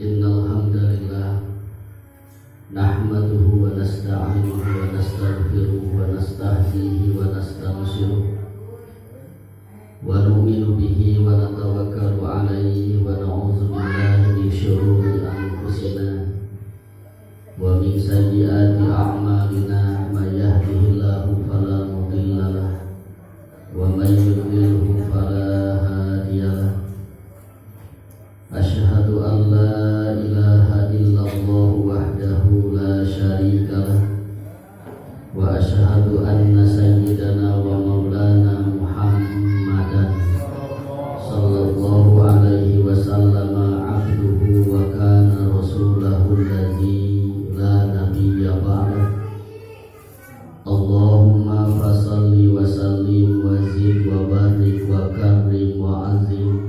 Innal hamdalillah nahmaduhu wa nasta'inuhu wa nastaghfiruhu wa nastahdihi wa nastansiruh wa nu'minu bihi wa natawakkalu alaihi wa na'udzu billahi min syururi anfusina wa min sayyiati a'malina may yahdihillahu fala mudilla lahu wa may yudlilhu fala hadiya lahu. Asyhadu an la ilaha illallah wahdahu la syarika lah wa asyhadu anna sayyidana wa maulana Muhammadan sallallahu alaihi wasallam abduhu wa kana rasulahu alladzi la nabiyya ba'dah. Allahumma fasalli wa sallim wa zid wa barik wa karim wa azim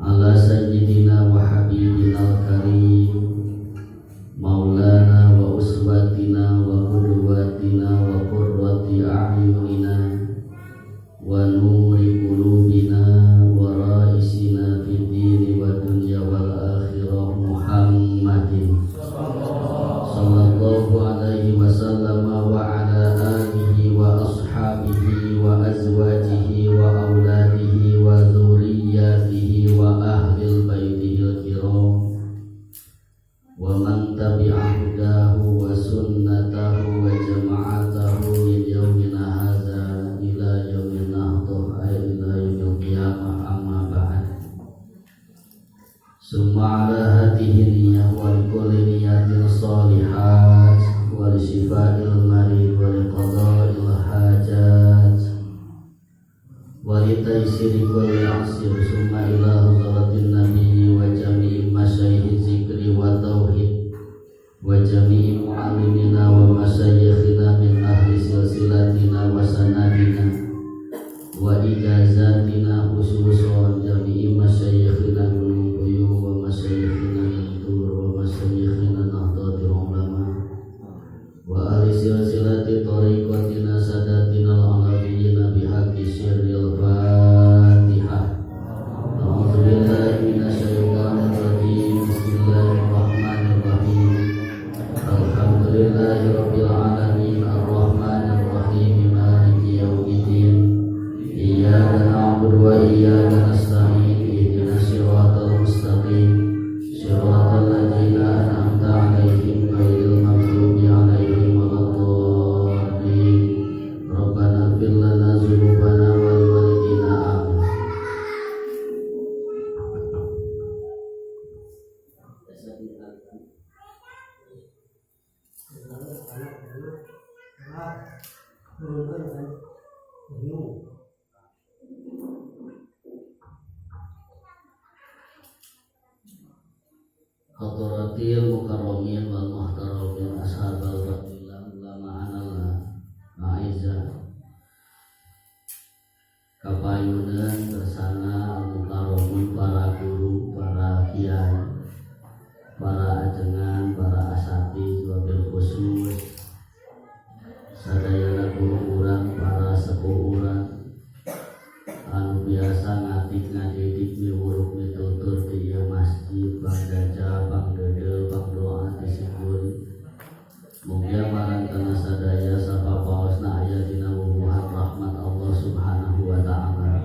ala sayyidina wa habibina al-karim maulana wa uswatina wa qudwatina wa qurrati a'yunina wa nuri qulubina wa raisina fid dini wa dunya wal akhirah Muhammadin sallallahu alaihi wasallam wa ala alihi wa ashabihi wa azwajihi wa auladihi wa dzurriyyatihi wa ahlil baitihil kiram wa man tabi'a hudahu wa sunnatahu wa jama'atahu min yaumina hadza ila yaumin nahdur ay ila yaumil qiyamah amma ba'd. Summa ala hadihi niyyah wa likulli niyatin shalihat wa li shifa'il marid wa li qada'il hajat wa li taysiri kulli asir. Summa ila huzratin nabiyyi wa jami'i masyayikh zikri wa tauhid wa jami'i mu'allimina wa masyayikhina min ahli silsilatina wa sanadina wa ijazatina khususan jami'i masyayikhina gunung puyuh wa masyayikhina yantur wa masyayikhina nahdlatul ulama wa ahli silsilati tariqatina sadatina al-alawiyyina bihaqqi syirril fatihah. A'udzu billahi minasyaitonir rajim. Bismillahirrahmanirrahim. Alhamdulillahi rabbil alamin arrahmanir rahim maliki yaumiddin. Iyyaka na'budu wa iyyaka nasta'in. Ihdinas siratal mustaqim. Siratal ladzina an'amta 'alaihim ghairil maghdubi 'alaihim waladdallin. Rabbana ighfir lana dzunubana wa liwalidina amin. Hadaratil mukarramin wal muhtaramin ashabal fadilah ulama anallah ma'izah kapayunan bersana al-mukarramin, para guru, para kiai, para ajengan, para asati wabil khusus sadayana guru urang, para sepuh urang anu biasa ngatik ngadidik miwuruk mitutur di ieu masjid bang jaja bang dedel bang doa disebut mugia marantana sadaya sapapaosna aya dina wubuhan rahmat Allah subhanahu wa ta'ala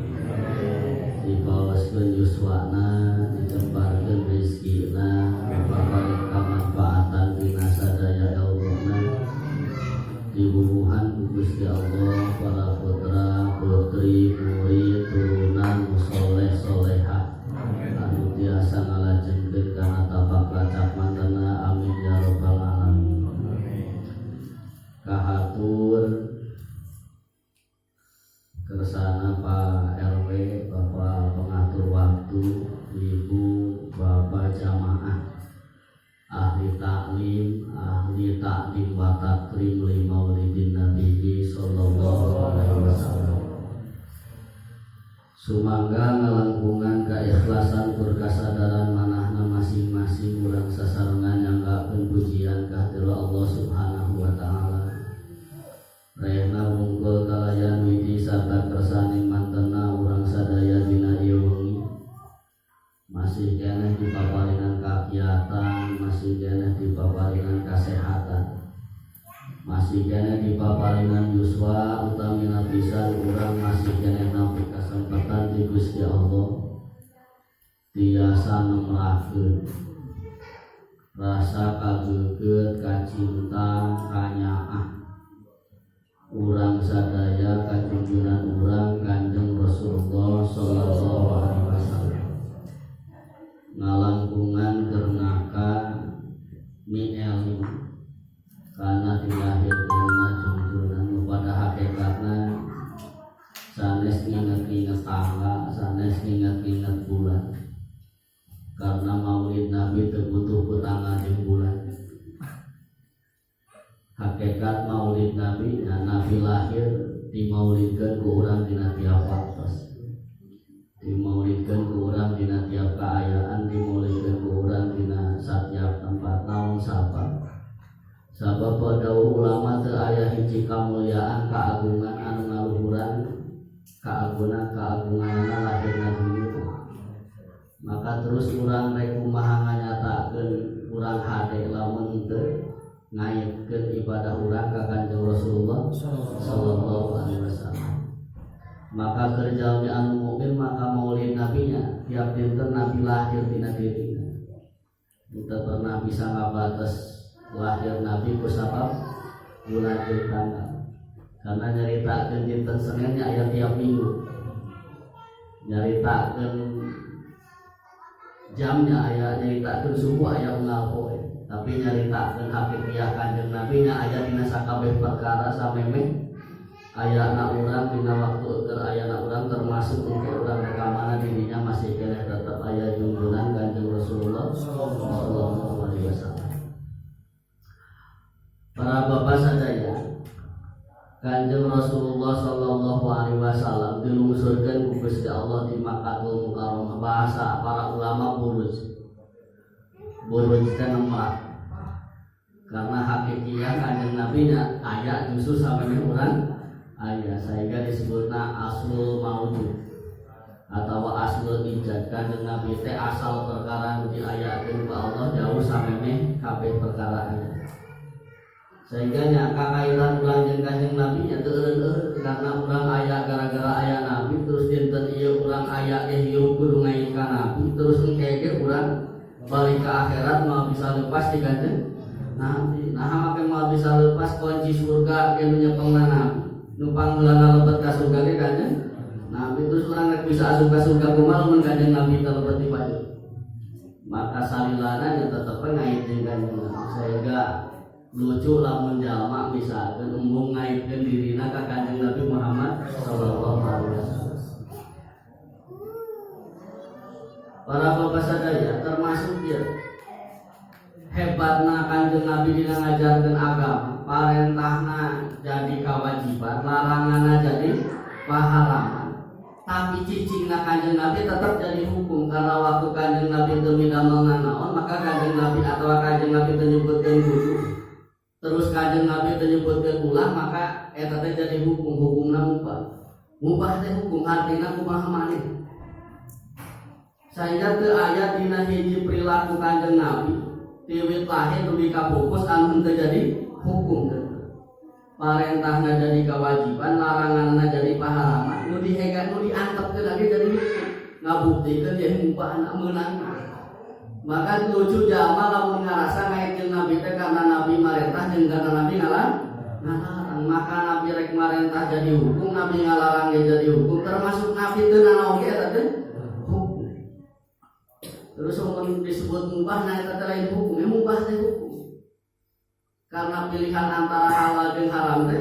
dipawaskeun yuswana ditemparkeun rezekina dipaparing kamanfaatan dina sadaya ilmuna dibubuhan ku Gusti Allah para putra putri murid turunan soleh solehah anu tiasa ngalajengkeun kana tapak lacak mantena amin ya rabbal alamin. Kahatur kersana Pak RW, Bapak pengatur waktu, Ibu Bapak jamaah ahli taklim wa takrim li maulidin nabiyyi sallallahu alaihi wasallam. Sumangga ngalangkungan keikhlasan berkasadaran manahna masing-masing urang sasarengan nyanggakeun pujian ka Allah subhanahu wa ta'ala. Rayana wungkul kalayan widi sarta kersaning mantena urang sadaya dina ieu wengi masih keneh dipaparingan kakiatan, masih keneh dipaparingan kesehatan, masih keneh dipaparingan yuswa utamina pisan urang masih keneh nampi kesempatan di Gusti Allah tiasa nemrakeun rasa kageget, kacinta, kanyaah urang sadaya kajunjunan urang Kanjeng Rasulullah sallallahu alaihi wasallam ngalangkungan ternaka mi ilmu karena dilahirkeunna junjunan pada hakikatna sanes nginget-nginget tanggal, sanes nginget-nginget bulan karena maulid Nabi terbutuh tanggal di bulan. Hakikat maulid Nabi, ya Nabi lahir dimaulidkan ke orang dina tiap waktu, dimaulidkan ke orang dina tiap keayaan, dimaulidkan ke orang dina setiap tempat naon sapa. Sabab pada ulama teu aya hiji kamulyaan keagungan anu ngaluhuran keagunganna lahirna dunia. Maka terus urang rek kumaha nganyatakeun urang hade lamun teu ngaitkeun ibadah urang ka Kanjeng Rasulullah sallallahu alaihi wasallam. Maka kerja anu mukmin maka maulid nabinya tiap dinten Nabi lahir dina dirina. Kita pernah bisa ngabates lahir Nabi ku sabab bulan Dzulqa'dah. Karena nyaritakeun dinten Seninnya aya tiap minggu. Nyaritakeun jamnya aya, nyaritakeun subuh aya unggal poe. Tapi nyaritakeun hakikiah Kanjeng Nabi nya aya dina sakabeh perkara sameme ayana urang dina waktu keur ayana urang termasuk engke urang rekamana dirinya masih keneh tetep aya junjungan Kanjeng Rasulullah sallallahu alaihi wasallam. Para bapak sadaya, Kanjeng Rasulullah sallallahu alaihi wasallam dilungsurkeun ku Gusti Allah di Makkahul Mukarramah. Bahasa para ulama buruj teh nemah. Karena hakikiah Kanjeng Nabi nya aya justru sampeyan urang aya sehingga disebutna aslul maujud atau aslul ijad. Kanjeng Nabi teh asal perkara nu diayakeun ku Allah jauh sameme kabeh perkara aya. Sehingga nya kakailan urang jeung Kanjeng Nabi nya teu eureun karena urang aya gara-gara aya Nabi terus dinten ieu urang aya ge hirup kudu ngain ka Nabi terus engke ge urang balik ke akhirat mau bisa lepas di Kanjeng Nabi. Nah make mau bisa lepas kunci surga ge nu nyepengna Nabi. Nu pangulana lebet ka surga ge Kanjeng Nabi terus urang rek bisa asup ka surga kumaha mun Kanjeng Nabi teu lebet di baju. Maka salilana nya tetep ngait jeung Kanjeng Nabi. Sehingga lucu lamun jalma misalkeun embung ngaitkeun dirina ka Kanjeng Nabi Muhammad sallallahu alaihi wasallam. Para bapak sadaya termasuk dia hebatna Kanjeng Nabi dina ngajarkeun agama, parentahna jadi kewajiban, laranganna jadi pahala. Tapi cicingna Kanjeng Nabi tetap jadi hukum karena waktu Kanjeng Nabi teu midamel nganaon maka Kanjeng Nabi atau Kanjeng Nabi teu nyebutkeun kudu terus Kanjeng Nabi teu nyebutkeun ulah maka eta teh jadi hukumna mubah. Mubah teh hukum artina kumaha maneh. Sehingga teu aya dina hiji perilaku Kanjeng Nabi tiwit lahir dugi kafokus anu teu jadi hukum. Parentahna jadi kewajiban, laranganna jadi pahala. Nu dihega nu diantepkeun lagi jadi hukum. Ngabuktikeun ye mubahna meunang. Maka lucu jalma lamun ngarasa ngaitkeun Nabi teh karena Nabi marentah jeung karena Nabi ngalarang. Maka Nabi rek marentah jadi hukum, Nabi ngalarang jadi hukum, termasuk Nabi teu nanaoge eta teh hukum. Terus mun disebut mubah nah eta teh lain hukum, mubah teh hukum. Karena pilihan antara halal jeung haram teh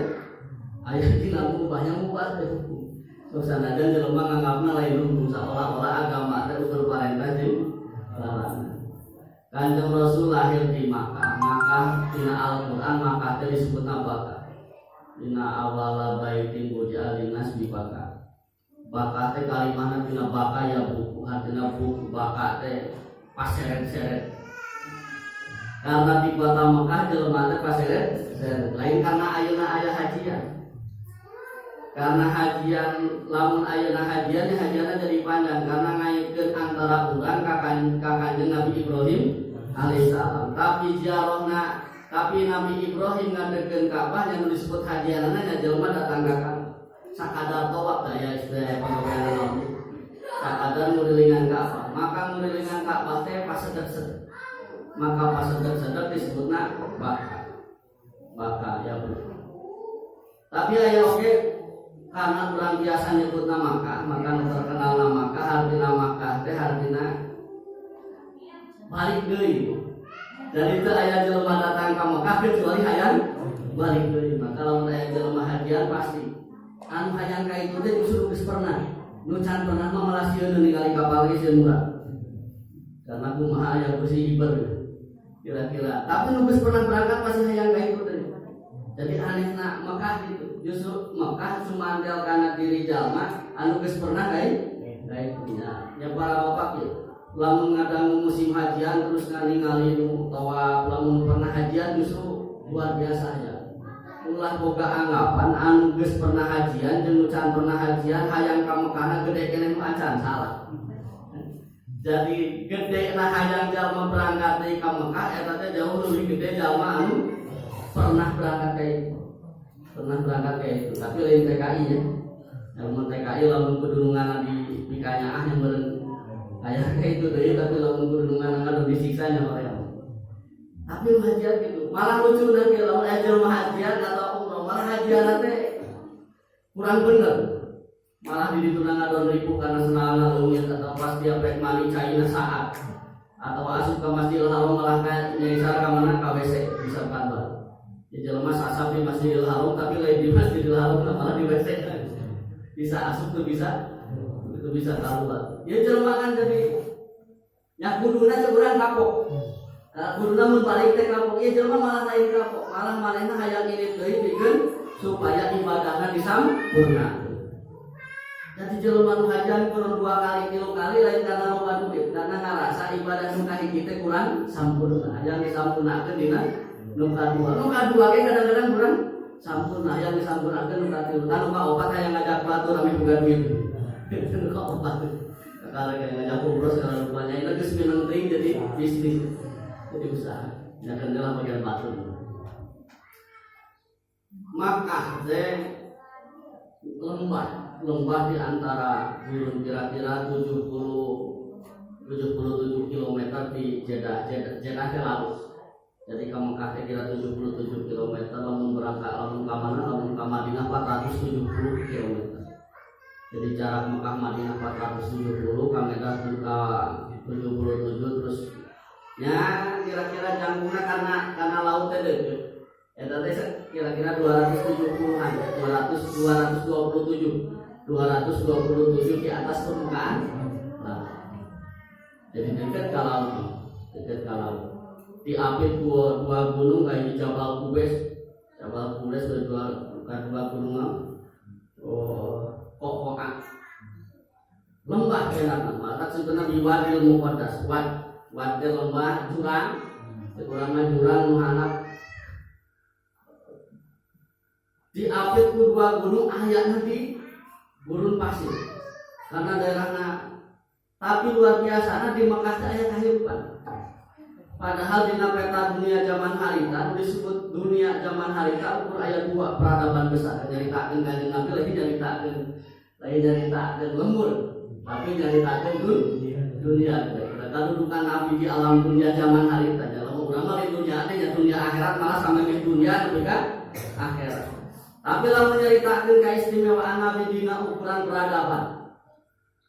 aya dina mubahnya mubah teh hukum. So sanajan jelema nganggapna lain hukum seolah-olah agama teh ukur parentah jeung larangan. Kanjeng Rasul lahir di Makkah. Makkah dina Al-Qur'an Makkah teh disebut Bakah. Dina awala baitin wudi'a linnas bi Bakah. Bakah teh kalimahna dina Bakah ya buku, artina buku. Bakah teh paseret-seret. Karena di kota Mekah jelema teh paseret-seret. Lain karena ayeuna aya hajian. karena hajian lamun ayeuna hajianna jadi panjang karena ngaitkeun antara urang ka Kanjeng Nabi Ibrahim alaihissalam. Tapi Nabi Ibrahim ngadekeun Ka'bah yang disebut hajianna nya jelema datang ka Ka'bah sakadar tawaf daya istilah pengawean nabi sakadar ngurilingan Ka'bah. Maka ngurilingan Ka'bah teh pasedek-sedek, maka pasedek-sedek disebutna baka ya Bu. Tapi aya oge karena urang biasa nyebutna Makkah, maka terkenal nama Makkah, artina Makkah teh artina balik deui. Jadi teu aya jelema datang ka Makkah kecuali hayang balik deui. Maka lamun aya jelema hajian pasti anu hayang ka itu teh justru geus pernah. Nu can pernah mah malah sieun ningali kapal ge sieun murah. Karena kumaha aya beusi hiber kira-kira. Tapi nu geus pernah berangkat pasti hayang ka itu teh. Jadi anehna Mekah gitu. Justru Mekah cuma andel kana diri jalma anu geus pernah ka itu. Ya para bapak ya. Lamun ngadangu musim hajian terus ningali nu tawaf, lamun pernah hajian justru luar biasa ya. Ulah boga anggapan anu geus pernah hajian jeung can pernah hajian hayang ka Mekahna gede keneh acan salah. Jadi gede na hayang jalma berangkat deui ka Mekah eta teh jauh leuwih gede jalma anu pernah berangkat ka itu. Pernah berangkat ka itu, tapi lain TKI ya. Lamun TKI lamun kedunungan di kanyaah yang beureun aya ka itu deui, tapi lamun kedunungan anu disiksa nya hoream. Tapi hajian gitu, malah lucu nanti lamun aya jelema hajian atau umroh, malah hajian teh kurang bener. Malah di ditu ngadon ribu karena senalna leungit atau pas dia brek mani caina saat atau asup ka Masjidil Haram malah ka nyaisar ka mana ka WC bisa kantor. Ya jelema sasap di Masjidil Haram tapi lain di Masjidil Haram malah di WC. Bisa asup tuh bisa keluar. Ya jelema kan jadi ya kuduna seurang kapok. Kuduna mun balik teh kapok, ya jelema malah lain kapok, malah manehna hayang ngirit deui pikeun supaya ibadahna disampurna. Jadi jelema nu hajian kurang 2 kali 3 kali lain karena loba duit, karena ngarasa ibadah nu kahiji teh kurang sampurna. Hayang disampurnakeun dina nu kadua. Nu kadua ge kadang-kadang kurang sampurna, hayang disampurnakeun nu katilu. Nu kaopat hayang ngajak batur ame boga duit. Nu kaopat. Kalau ngajak umroh segala rupanya itu geus minang teuing jadi bisnis. Jadi usaha. Ya kendala bagian batur. Maka lembah di antara gurun kira-kira 77 km di Jeddah ke laut. Jadi ke Mekah kira 77 km, lamun berangkat lamun ka Madinah 470 km. Jadi jarak Mekah Madinah 470, ka Medan ke 77 terus ya kira-kira jangkuna karena laut teh deukeut. Eta teh kira-kira 270-an, 227 di atas permukaan. Nah, jadi dekat ka laut. Di apit dua gunung kayak Jabal Qubais dua gunung kokokan. Lembah kenapa? Maka sebenarnya di Wadil Muqaddas, Wadil lembah jurang nuhanap. Di apit dua gunung ayatnya di gurun pasir. Karena daerahnya tapi luar biasa di Mekah aya kehidupan. Padahal di peta dunia zaman harita disebut dunia zaman harita ukur ayat 2 peradaban besar. Nyaritakeun Kanjeng Nabi lagi nyaritakeun lembur, tapi nyaritakeun dunia. Kedudukan Nabi di alam dunia zaman harita. Kalau urang di dunia teh ya dunia akhirat malah sampai ke dunia nepi ka akhirat. Tapi lamun nyaritakeun keistimewaan Nabi dina ukuran peradaban.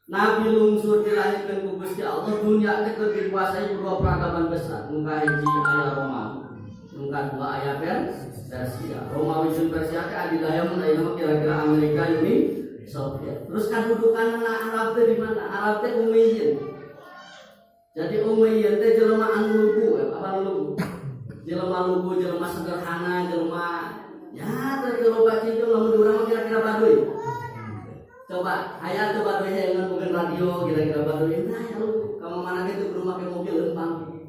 Nabi lungsur dilahirkan ku Gusti Allah, dunia teh keur dikuasai dua peradaban besar. Muka hiji aya Romawi, muka dua aya Persia. Romawi jeung Persia teh adidaya mun ayeuna kira-kira Amerika Uni Soviet. Terus kedudukan Arab teh di mana? Arab teh Umayyad. Jadi Umayyad teh jelema anu lugu, apa lugu? Jelema lugu, jelema sederhana, jelema ya teh loba cincung lamun urang kira-kira Baduy. Coba tuh yang mungkin radio kira-kira baduy nah ya lu kamu mana gitu rumah ke mobil lempang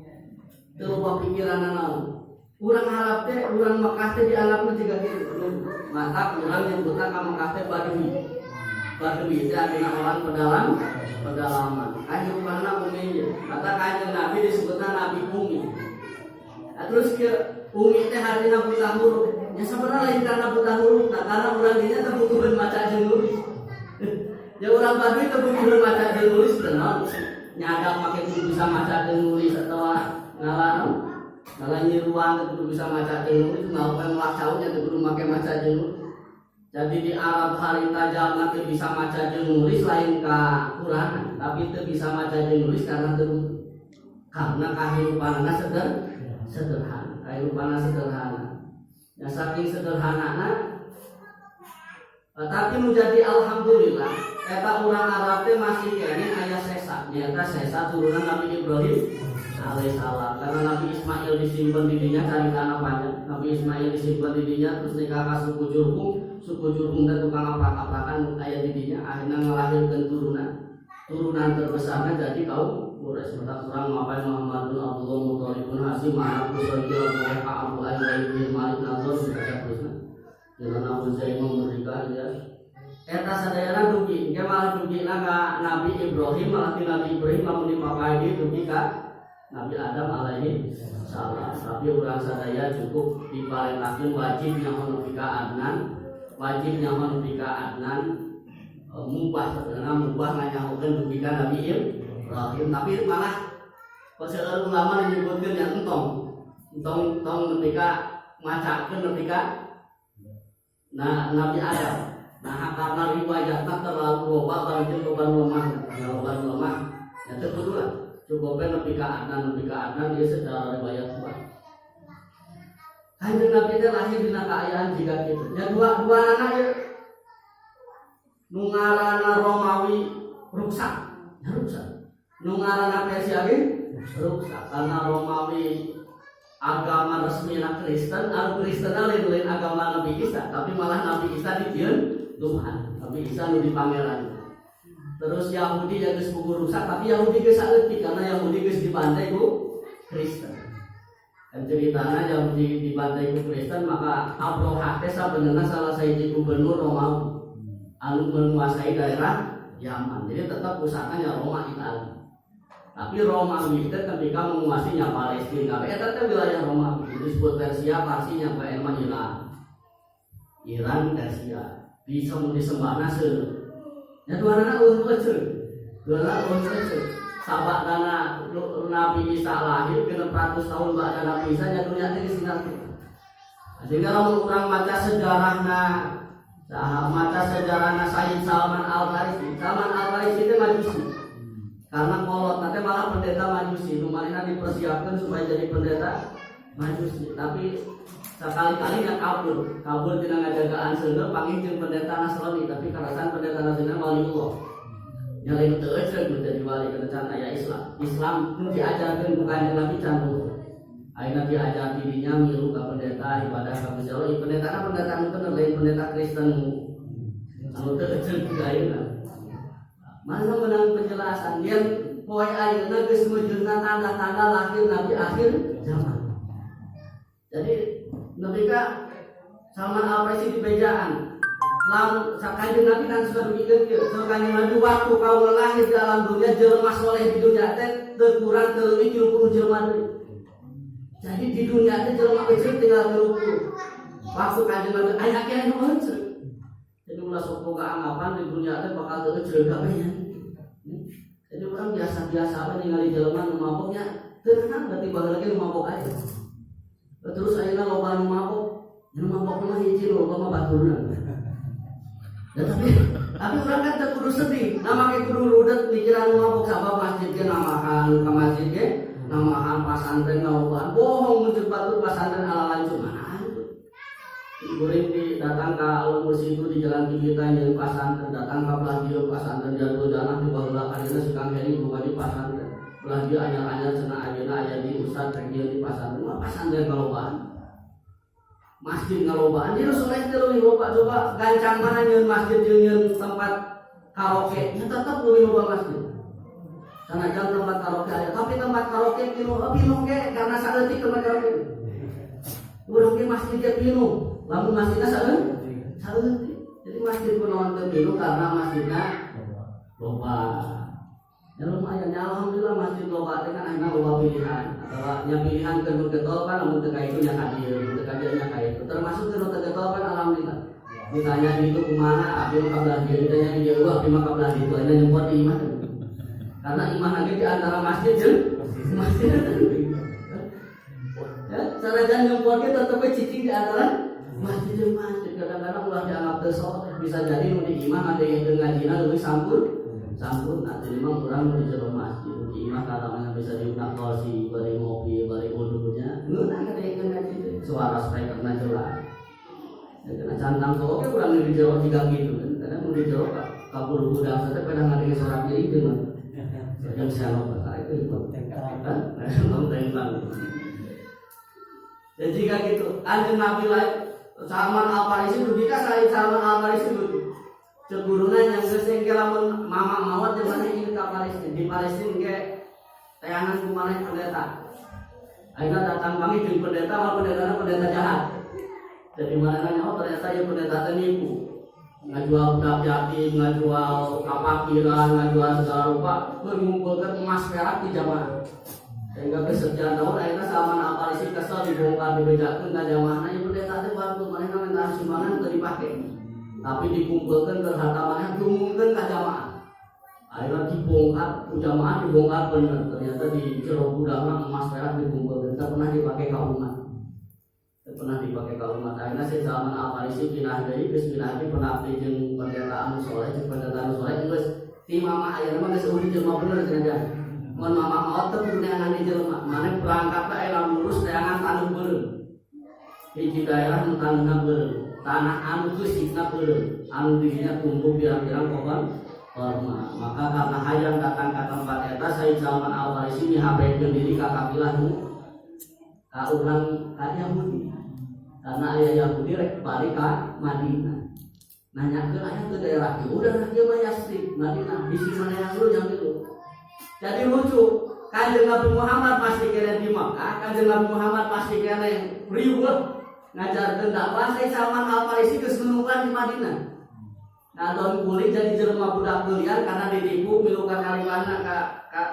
itu lupa pikiran naon Urang Arab teh, urang Mekah teh dianggapna juga gitu. Mata urang yang buta ka Mekah teh Badui. Badui teh artinya orang pedalaman. Kehidupanna umi. Mata kanjeng Nabi disebutna Nabi Umi. Nah, terus ke Umi teh artinya buta huruf. Ya sebenarnya lain karena buta huruf, nah, karena urang dinya teh butuh baca jeung nulis. Ya urang Badui teh butuh baca jeung nulis tenan. Nyadap make kudu bisa maca jeung nulis atau ngalah nyiruan itu bisa maca jeung nulis ngalapan laksaunnya itu kudu make maca jeung nulis. Jadi di Arab harita jalma teu bisa maca jeung nulis lain ka Quran, tapi teu bisa maca jeung nulis karena kehidupanna sederhana. Kehidupanna sederhana. Ya saking sederhanana tapi menjadi alhamdulillah eta urang Arab teh masih kene aya sesa. Nyata sesa turunan Nabi Ibrahim alaihissalam. Karena Nabi Ismail disimpan di dinya cari tanah panjang. Nabi Ismail disimpan di dinya terus nikah ka suku Jurhum dan tukang aprak-aprakan aya di dinya akhirnya ngelahirkeun turunan terbesarnya jadi kaum Quraisy. Mata kurang ngapain Muhammadun Abdullah Muthalibun Hasim anak Quraisy Abu Ayyub bin Malik Nazar sudah terusna. Jalan Abu Zaid memberikan ya. Eta sadayana dugi, ge malah dugina ka Nabi Ibrahim, malah ti Nabi Ibrahim lamun dipapae dugi ka Nabi Adam alaihi salam. Tapi urang sadaya cukup diparentakeun wajib nyaho nepi ka adnan, mubah sebenarnya mubah nganyahokeun dugi ka Nabi Ibrahim. Tapi malah paseueur ulama menyebutkeun yang entong nepi ka macakeun nepi ka Nabi Adam. Nah karena riwayatnya terlalu loba barangkali loba lemah ya terkudulah cukupnya nepi ka adnan dia secara riwayat kuat. Kanjeng Nabi teh lahir dina kaayaan jiga kitu. Ya dua anak ya nu ngaranna Romawi rusak. Nu ngaranna Persia ge rusak karena Romawi agama resmina Kristen, Kristen lain agama Nabi Isa, tapi malah Nabi Isa dipieun Tuhan, Nabi Isa nu dipangeran. Terus Yahudi yang geus puguh rusak, tapi Yahudi geus saeutik karena Yahudi geus dibantai ku Kristen. Dan ceritanya Yahudi dibantai ku Kristen, maka Abraha teh sabenerna salah sahiji gubernur Romawi anu menguasai daerah Yaman. Jadi tetap pusatnya Roma Italia. Tapi Romawi itu ketika menguasainya Palestina, eta teh wilayah Romawi. Disebut Persia, Parsi nyampe Iran, Persia. Disembahna seueur. Ya duanana eueuh eceu. Sabadana Nabi Isa lahir 600 tahun ba'da Nabi Isa nya dunya teh disinggal. Sehingga lamun urang maca sejarahna Sayyid Salman Al-Farisi. Salman Al-Farisi teh Majusi. Karena kolot nanti malah pendeta Majusi, lumayan dipersiapkan supaya jadi pendeta Majusi. Tapi sekali-kalinya kabur tina ngajagaan seuneu panggih jeung pendeta Nasrani, tapi karasan pendeta Nasrani waliullah. Nyalain teu eceug menjadi wali kencan aya Islam nu diajarkeun ku Kanjeng Nabi can ayeuna diajar dirinya milu ka pendeta ibadah ka Gusti Allah. Pendetana pendeta nu bener lain pendeta Kristen anu teu eceug ka ayeuna. Mana menang penjelasan dia poe ayeuna geus mujudna tanda-tanda lahir Nabi akhir zaman. Jadi nepi Salman Al-Farisi di bejaan. Lalu Kanjeng Nabi kan sudah dipikir kieu, Kanjeng Nabi waktu kaum lahir di alam dunia jelema saleh di dunia teh teu kurang teu leuwih 30 jelema deui. Jadi di dunia teh jelema becik tinggal 30. Waktu Kanjeng Nabi aya kieu nu eceu. Jadi ulah sok boga anggapan di dunia teh bakal teu eceu kabehnya. Jadi orang biasa-biasa aja ningali jelema nu maboknya teu kenal berarti baheula ge nu mabok aja. Terus ayeuna loba nu mabok, nu mabok mah hiji loba mah baturna. Ya tapi orang kan teu kudu sedih, nama ge kudu rudet pikiran nu mabok sabab masjid ge namahan ka masjid ge namahan pasantren ngaloban. Bohong mun batur pasantren ala lain cuman. Goreng datang ke Al-Mursi itu di jalan kita yang pasantren, datang ke Belahdio pasantren jatuh jalan di bawah karena sekarang ini bukan di pasantren. Belahdio anyar-anyar cenah ayeuna aya di Ustad region di pasantren, mah pasantren kalobaan. Masjid kalobaan, jadi soleh teh leuwih loba coba gancang mana nyeun masjid jeung tempat karaoke, nya tetep leuwih loba masjid. Sanajan tempat karaoke aya, tapi tempat karaoke pinu ge karena saeutik tempat karaoke. masjidnya penuh, lamun masjidnya saeutik. Jadi masjid kunaon teu penuh karena masjidnya loba. Ya lumayan, ya alhamdulillah masjid loba teh kan ayeuna loba pilihan. Atawa nya pilihan keur getol kan lamun teu ka itu nya ka dieu, teu ka dieu nya ka itu. Termasuk keur teu getol kan alhamdulillah. Ditanya di itu kumaha, abdi mah ka belah dieu, ditanya di dieu abdi mah ka belah dieu, ayeuna nyempot di imah. Karena imah lagi di antara masjid jeung masjid. Ya, sanajan nyempot ge tetep cicing di antara masjid jeung masjid. Kadang-kadang ulah dianggap teu saleh, bisa jadi nu di imah ada yang ngajina leuwih sampun. Nah, jadi memang kurang di jero masjid. Di imah kadang bisa diundang kursi, bari ngopi, bari wudunya. Ngeunah kada yang ngaji suara speakerna jelas. Ya kena cantang kok oke kurang di jero tiga gitu kan. Kadang di jero kabur budang saja pada ngadenge suara kiri itu mah. Yang saya lupa itu kan. Dan jika gitu, anjeun Nabi lain Salman Al-Farisi dudika saya Salman Al-Farisi duduk. Cegurunan yang gesengke lamun mama mawat di mana ini ke Palestina. Di Palestina ge tayangan kumaha pendeta. Ayeuna datang kami jeung pendeta, mah pendeta jahat. Jadi mana nanya ternyata ieu pendeta teh nipu. Ngajual budak yatim, ngajual kapakiran, ngajual segala rupa, mengumpulkan emas perak di jamaah. Sehingga kesekian tahun ayeuna Salman Al-Farisi kesel dibongkar dibejakeun ka jamaahna ieu pendeta teh bantu manehna minta sumbangan teu dipake. Tapi dikumpulkan ke harta mana diumumkan ke jamaah. Akhirnya dibongkar, jamaah dibongkar benar. Ternyata di jero gudang emas perak dikumpulkan, tidak pernah dipakai kaum umat. Tidak pernah dipakai kaum umat. Akhirnya si Salman Al-Farisi pindah dari pindah pengabdi jeung pendeta anu soleh, pendeta anu soleh geus ti mama ayeuna mah geus uri jelema bener cenah. Mun mama maot teh kudu neangan di jelema. Mane berangkat teh aya lurus neangan taneuh beureum. Hiji daerah nu taneuhna beureum. Tanah anu geusina beureum, anu dirinya tumbuh pirang-pirang pohon korma. Maka karena hayang datang ke tempat eta, Sayyid Salman Al-Farisi mihabekeun diri ka kabilah nu ka urang ka Yahudi. Karena aya Yahudi rek balik ka Madinah. Nanyakeun aya teu daerah ieu, udah ieu mah Yasrib, Madinah, bisi mana yang lu yang itu. Jadi lucu, Kanjeng Nabi Muhammad masih kene di Makkah, Kanjeng Nabi Muhammad masih kene riweuh ngajarkeun dakwah. Sayyid Salman Al-Farisi geus menemukan di Madinah. Nah, don kulit jadi jelema budak beulian karena ditipu milu ka kalimana ka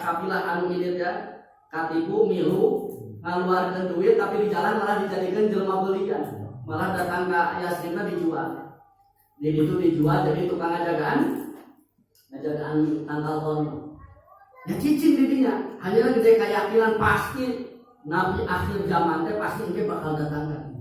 kabilah anu ieu ya. Katipu milu ngaluarkeun duit tapi di jalan malah dijadikeun jelema beulian. Malah datang ka Yasribna dijual. Di ditu dijual jadi tukang ngajagaan tangkal kono. Ya cicing di dinya. Hanya gede keyakinan pasti Nabi akhir zaman teh pasti engke bakal datang.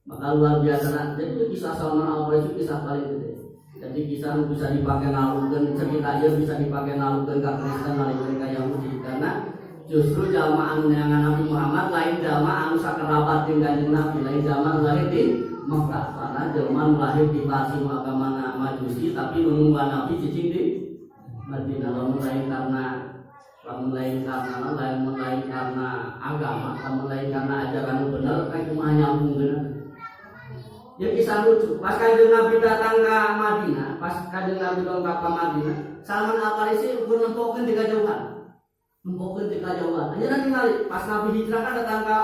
Maka luar biasa nanti itu kisah Salman Al-Farisi kisah paling gede. Jadi kisah bisa dipakai nalungkeun cerita ieu bisa dipakai nalungkeun ka Kristen nalungkeun ka Yahudi karena justru jalma anu neangan Nabi Muhammad lain jalma anu sakerabat jeung Kanjeng Nabi, lain jalma lahir di Mekah. Karena jalma lahir di Parsi agama Majusi tapi menunggu Nabi cicing di Madinah. Lamun lain karena agama, lain karena ajaran benar kayak kumaha nyambungkeun. Ya kisah lucu. Pas Kanjeng Nabi datang ke Madinah, pas Kanjeng Nabi dongkap ke Madinah, Salman Al-Farisi pun nempokeun di kajauhan. Hanya nanti kali pas Nabi hijrah kan datang ke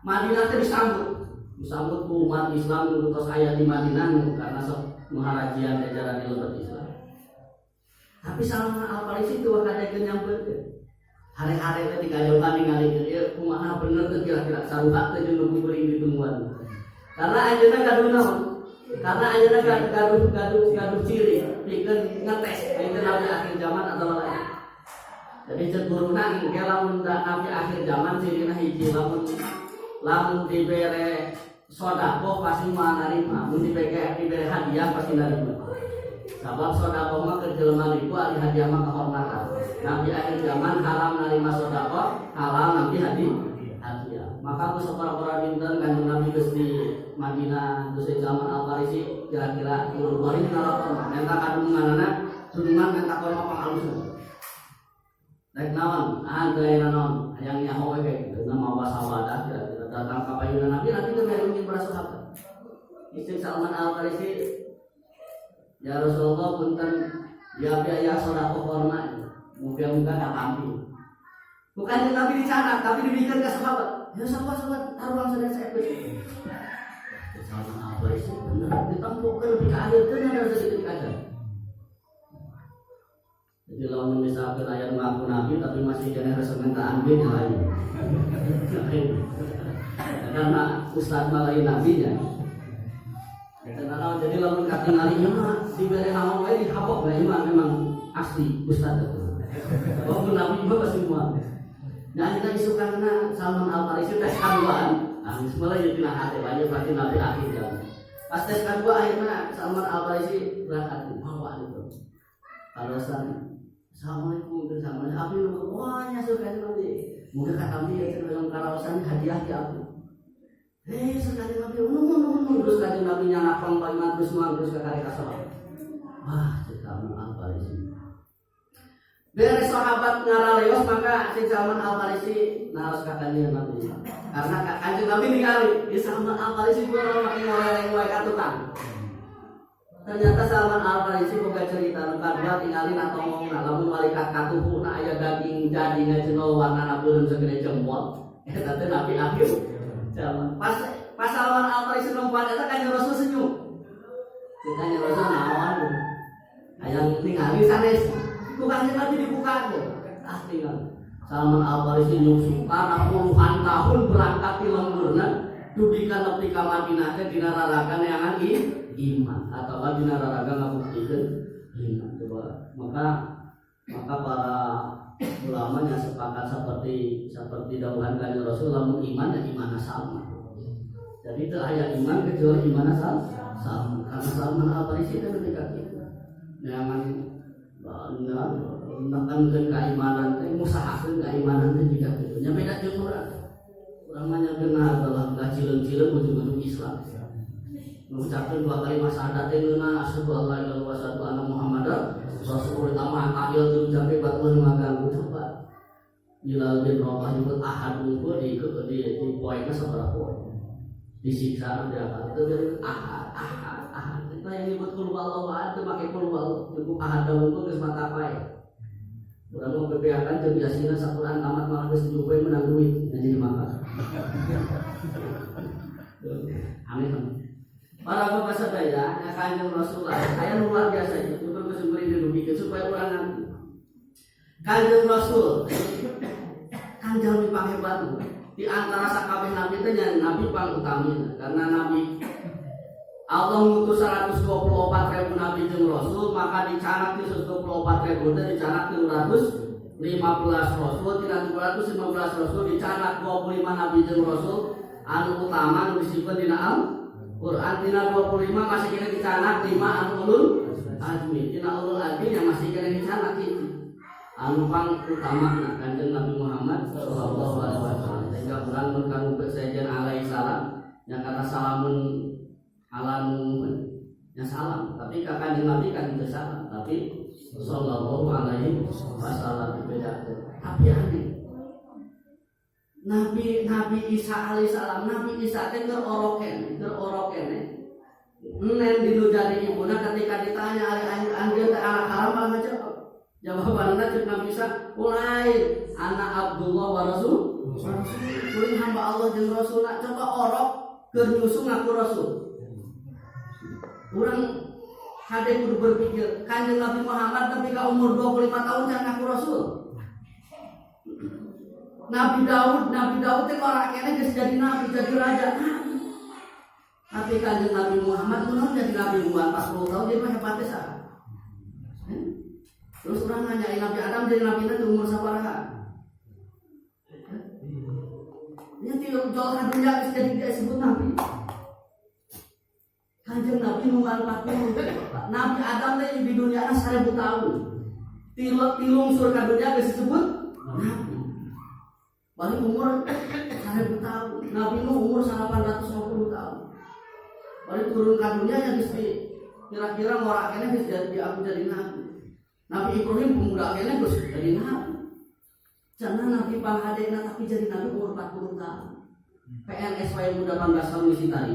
Madinah teh disambut ku umat Islam nu tos aya di Madinah karena sok maharajian ajaran lebat Islam. Tapi Salman Al-Farisi teu kadekeun nyampeurkeun. Hari-hari teh di kajauhan ningali ieu kumaha bener teh kira-kira saruhat teh jeung nu kuring ditungguan. Karena ayeuna gaduh naon? Karena ayeuna gaduh ciri, pikeun ngetes itu Nabi akhir zaman atau lain. Jadi ceturuna engke lamun Nabi akhir zaman cirina hiji lamun dibere sedekah pasti mah narima, mun dibere hadiah pasti narima. Sabab sedekah mah keur jelema ribu ari hadiah mah kehormatan. Nabi akhir zaman haram narima sedekah, halal nabi hadiah. Maka aku separa-para dinten Kanjeng Nabi geus di Madinah geus Salman Al-Farisi kira-kira 10 hari nalakon eta kadunganana tudungan eta kono pangalus. Rek naon? Gaya naon? Hayang nyaho we kitu nama wasawadah kira-kira datang ka payunan Nabi teu merungin para sahabat. Istri Salman Al-Farisi ya Rasulullah punten ya biaya sedekah korma muga-muga katampi. Bukan Nabi dicatat tapi diberikan ke sahabat. Ya sahabat taruhan saudara saya. Salman Al-Farisi bener ditempukkan lebih ke akhir kan ada sedikit aja. Jadi lawan misalkan ayat mengaku nabi tapi masih kena rasa minta ambil yang lain. Karena ustaz malain nabinya. Jadi lawan kata nalinya mah diberi nama wae dihabok lah memang asli ustaz itu. Walaupun nabi juga pasti semua. Nah kita isu karena Salman Al-Farisi tes keduaan. Nah semuanya jadi nak hati banyak berarti nabi akhir ya. Pas tes kedua akhirnya Salman Al-Farisi berangkat bawa itu. Alasan Assalamualaikum dan sama Abi lu wah nyasuk kan nanti. Mungkin kata dia dalam karawasan hadiah di aku. Sekali Nabi terus kali Nabi nyana pangpaiman terus ke kali kasar. Wah, Salman Al-Farisi. Beres sahabat ngaraleos maka si Salman Al-Farisi naros katanya Nabi. Karena kanjeng Nabi ningali di Salman Al-Farisi pun makin ngoreng wae ka tukang. Ternyata Salman Al-Farisi boga cerita nu kadua tingalin atau ngomong lamun malaikat katuhuna aya daging jadi ngajenol warna beureum segede jempol. Eta teh Nabi akhir zaman. Pas Salman Al-Farisi lompat eta kanjeng Rasul senyum. Kanjeng Rasul naon? Hayang ningali sanes. Ku kanjeng Nabi dibuka ge. Tinggal. Salman Al-Farisi nyusu karena puluhan tahun berangkat di lemburna dudikan nepi ka Madinah teh dina raragan neangan iman atau dina raragan ngabuktikeun iman. Coba maka para ulama yang sepakat seperti dawuhan kanjeng Rasul lamun iman dan iman sama. Jadi itu aya iman kecuali iman sama. Karena Salman Al-Farisi itu ketika itu neangan menekankan keimanan teh musahakeun keimanan teh jika kitu nya beda jeung urang mah adalah cileun-cileun ujung-ujung Islam mengucapkan 2 kalimat syahadat teh ngeuna asyhadu an la ilaha illallah wa asyhadu anna muhammadar rasulullah tamah tahiyat teu sampai batuan maganggu coba Bilal bin Rabah nyebut ahad unggul di poinnya sabaraha poin disiksa dia apa itu dari ahad kita yang nyebut qul huwallahu ahad teu make qul huwallahu cukup ahad unggul geus mata pae. Urang mau bebeakan teu biasina sakuran tamat malah geus jupe menang duit jadi makan. Amin. Para bapak sadaya, kanjeng Rasulullah, aya luar biasa itu bersumber dirugikan supaya urang nanti. Kanjeng Rasul, kanjeng dipakai batu. Di antara sakabeh nabi teh nabi paling utama karena nabi Allah ngutus 124.000 nabi jeung rasul maka dicanak di 124.000 teh dicanak 215 rasul tina 215 rasul dicanak 25 nabi jeung rasul anu utama nu disebut dina Al-Qur'an tina 25 masih kena dicanak 5 anu ulul azmi tina ulul azmi yang masih kena dicanak itu anu pang utama kanjeng Nabi Muhammad sallallahu alaihi wasallam sehingga urang mun kanu besajen alaihi salam yang kata salamun alamu yang salam tapi kanjeng Nabi kan itu salam tapi sallallahu alaihi wasallam beda tapi aneh Nabi Isa alaihi salam Nabi Isa teh geroroken nen dinu jadi ibuna ketika ditanya anjeun teh anak haram malah ngajawab jawabanna cek Nabi Isa lain anak Abdullah wa Rasul kuring hamba Allah jeung Rasulna coba orok keur nyusu ngaku Rasul. Urang hade kudu berpikir kanjeng Nabi Muhammad tapi ka umur 25 tahun can ngaku Rasul. Nabi Daud teh ora kene geus jadi nabi jadi raja. Tapi kanjeng Nabi Muhammad mun jadi nabi umur 40 tahun dia mah hebat pisan. Terus orang nanyain Nabi Adam jadi Nabi itu umur sabaraha? Ini tidak jauh dunia jadi disebut Nabi. Kanjeng Nabi umur 40. Nabi Adam teh di dunia 1000 tahun. Tilung surga dunia disebut Nabi. Balik umur 1000 tahun. Nabi Nuh umur 850 tahun. Balik turun ke dunia yang kira-kira moraknya aku jadi Nabi. Nabi Ibrahim pemuda kene geus jadi nabi. Cenah Nabi panghadena tapi jadi nabi umur 40 tahun. PNS wae muda 18 tahun misi tadi.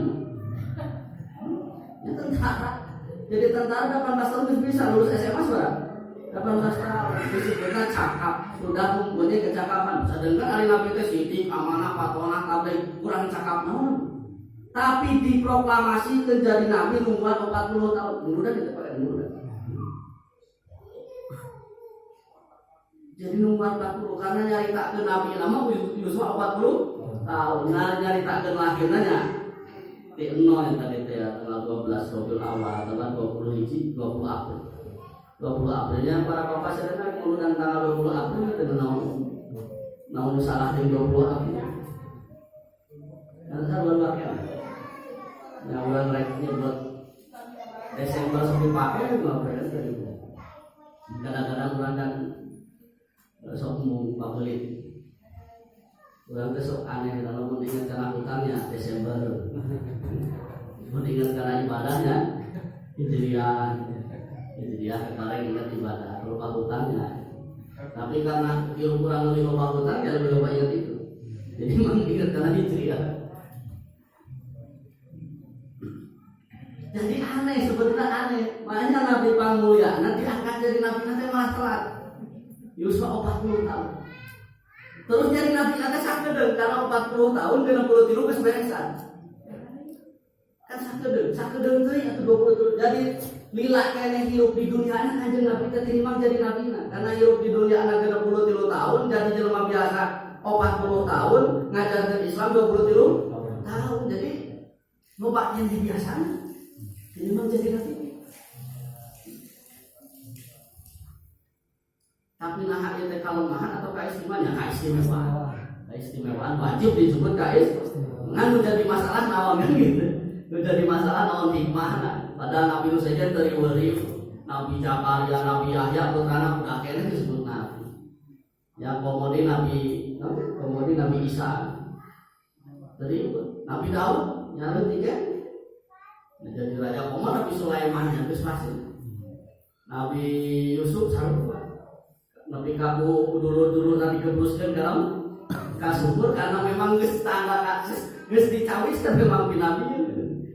Ya tentara. Jadi tentara 18 tahun geus bisa lulus SMA berapa? 18 tahun. Disebutna cakap, sudah mempunyai kecakapan. Sedangkan ari Nabi teh sidik, amanah, patona, kabeh kurang cakap naon. Tapi diproklamasi menjadi nabi umur 40 tahun. Mudah kita pakai mudah. Jadi umur 40 karena nyari tak ke nabi lama Yusuf 40 tahun. Nah nyari tak ke lahirnya T0 yang tadi tanggal 12 Rabiul Awal tanggal 20 Hijri 20 April. 20 Aprilnya para bapak sedang kemudian tanggal 20 April itu namun salah di 20 April. Dan saya baru pakai. Yang bulan reknya buat Desember sampai pakai juga beres dari kadang-kadang bulan kan sok mau pakai bulan besok aneh kalau mengingat karena hutannya Desember mengingat karena ibadahnya Hijriah kemarin ingat ibadah lupa hutannya tapi karena kurang lebih lupa hutannya lebih lupa ingat itu jadi mengingat karena Hijriah. Jadi aneh, sebetulnya aneh. Makanya Nabi Pangmulia nanti angkat jadi Nabi nanti malah telat. Yusuf 40 tahun. Terus jadi Nabi nanti sakedeng karena 40 tahun dengan 60 tilu keseberesan. Kan sakedeng tuh ya 20 tilu. Jadi lila kene hidup di dunia anak aja Nabi terima jadi Nabi. Karena hidup di dunia anak 30 tilu tahun jadi jelema biasa 40 tahun ngajarkan Islam 20 tilu tahun. Jadi loba yang dibiasakan. Ini memang jadi nabi. Tapi nah itu kelemahan atau keistimewaan? Keistimewaan wajib disebut keistimewaan. Ngan jadi masalah naon gitu. Jadi masalah naon hikmah. Padahal Nabi Nuh saja dari wali, Nabi Zakaria, Nabi Yahya, putrana udah kene disebut nabi. Yang kemudian Nabi Isa. Jadi Nabi Daud nyalon 3. Jadi Raja Umar Nabi Sulaiman yang pasti. Nabi Yusuf sarua. Nabi kabu dulu Nabi kebruskeun dalam kasubur karena memang geus tangga geus dicawiskeun memang nabi.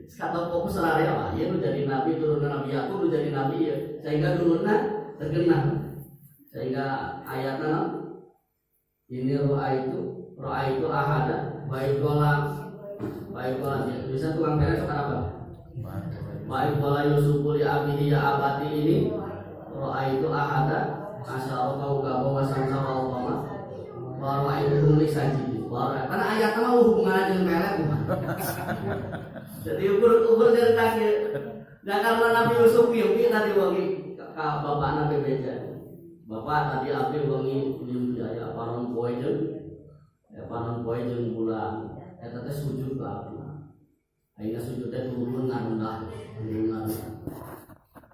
Sekata fokus sararea mah ieu nu jadi nabi turunna Nabi Yakub nu jadi nabi ya. Sehingga dulurna terkenal. Sehingga ayatna ini roa itu ahada baik bisa tukang beres apa? Baik wala Yusuf li abihi ya abati ini roa itu ahada asal kau gak bawa sama Obama baru itu tulis saja karena ayat sama hubungan dengan melek jadi ukur dari kaki dan karena Nabi Yusuf mimpi tadi wangi bapak Nabi beja bapak tadi api wangi ya panon poejen bulan eta teh sujud ke api ayeuna sujud teh turun ngarendah